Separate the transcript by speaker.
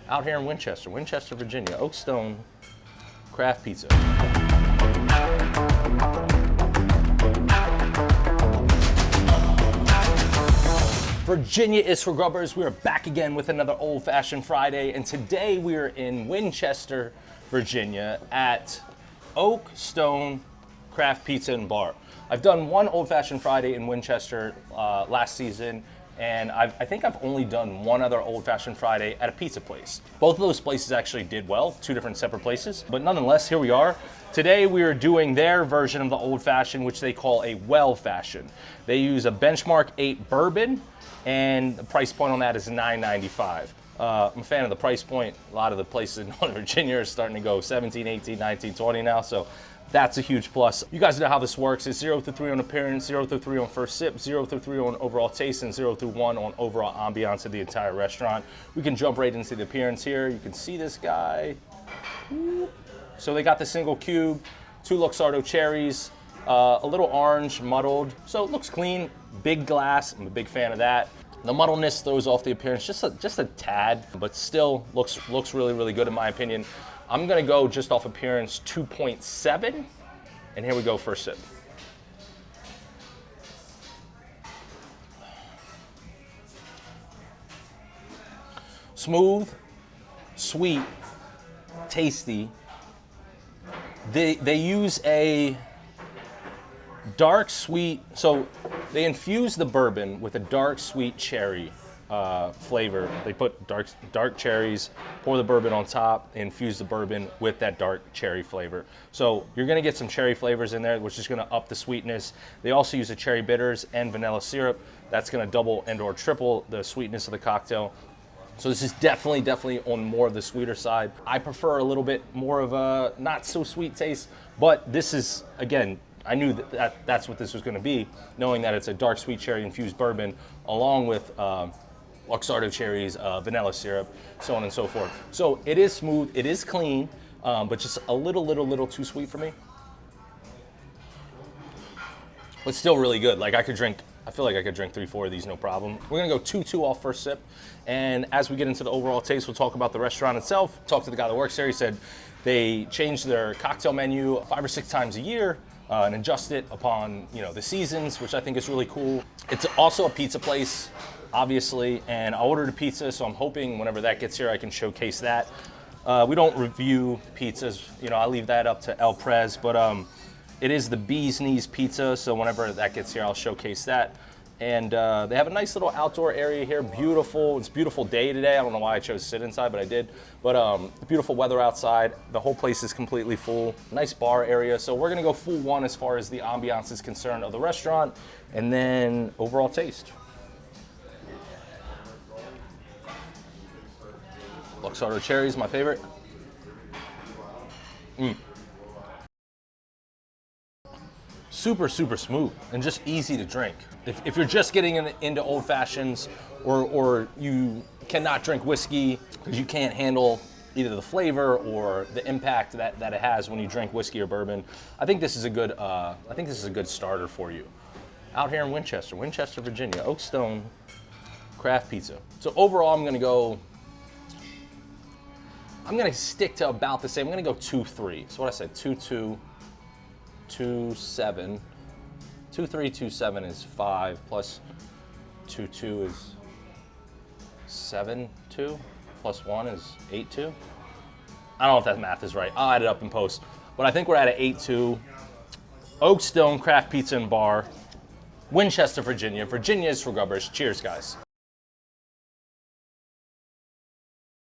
Speaker 1: out here in Winchester, Virginia, Oakstone Craft Pizza. Virginia is for Grubbers. We are back again with another Old Fashioned Friday, and today we are in Winchester, Virginia at Oakstone Craft Pizza and Bar. I've done one Old Fashioned Friday in Winchester last season, and I think I've only done one other Old Fashioned Friday at a pizza place. Both of those places actually did well, two different separate places, but nonetheless, here we are. Today we are doing their version of the Old Fashioned, which they call a Well Fashioned. They use a Benchmark 8 bourbon, and the price point on that is $9.95. I'm a fan of the price point. A lot of the places in Northern Virginia are starting to go 17, 18, 19, 20 now, so that's a huge plus. You guys know how this works. It's 0 through 3 on appearance, 0 through 3 on first sip, 0 through 3 on overall taste, and 0 through 1 on overall ambiance of the entire restaurant. We can jump right into the appearance here. You can see this guy. So they got the single cube, 2 Luxardo cherries, a little orange muddled, so it looks clean. Big glass, I'm a big fan of that. The muddleness throws off the appearance just a tad, but still looks really, really good in my opinion. I'm gonna go just off appearance 2.7, and here we go, first sip. Smooth, sweet, tasty. They use a dark sweet, so they infuse the bourbon with a dark sweet cherry flavor. They put dark cherries, pour the bourbon on top, and infuse the bourbon with that dark cherry flavor. So you're gonna get some cherry flavors in there, which is gonna up the sweetness. They also use the cherry bitters and vanilla syrup. That's gonna double and or triple the sweetness of the cocktail. So this is definitely on more of the sweeter side. I prefer a little bit more of a not so sweet taste, but this is, again, I knew that's what this was gonna be, knowing that it's a dark sweet cherry infused bourbon along with Luxardo cherries, vanilla syrup, so on and so forth. So it is smooth, it is clean, but just a little too sweet for me. But still really good. Like I feel like I could drink 3-4 of these, no problem. We're gonna go 2-2 off first sip. And as we get into the overall taste, we'll talk about the restaurant itself. Talk to the guy that works there. He said they change their cocktail menu 5 or 6 times a year and adjust it upon the seasons, which I think is really cool. It's also a pizza place, obviously, and I ordered a pizza, so I'm hoping whenever that gets here, I can showcase that. We don't review pizzas, I leave that up to El Prez, but it is the Bee's Knees Pizza, so whenever that gets here, I'll showcase that. And they have a nice little outdoor area here, beautiful. It's a beautiful day today. I don't know why I chose to sit inside, but I did. But beautiful weather outside. The whole place is completely full. Nice bar area. So we're gonna go full one as far as the ambiance is concerned of the restaurant, and then overall taste. Luxardo cherries, my favorite. Super smooth and just easy to drink. If you're just getting into Old Fashions or you cannot drink whiskey because you can't handle either the flavor or the impact that it has when you drink whiskey or bourbon, I think this is a good starter for you. Out here in Winchester, Virginia, Oakstone Craft Pizza. So overall, I'm gonna stick to about the same. I'm gonna go 2-3. So what I said, 2-2. 2-7. 2-3, 2-7 is 5 plus 2-2 is 7-2 plus 1 is 8-2. I don't know if that math is right. I'll add it up in post. But I think we're at an 8-2. Oakstone Craft Pizza and Bar, Winchester, Virginia. Virginia is for Grubbers. Cheers, guys.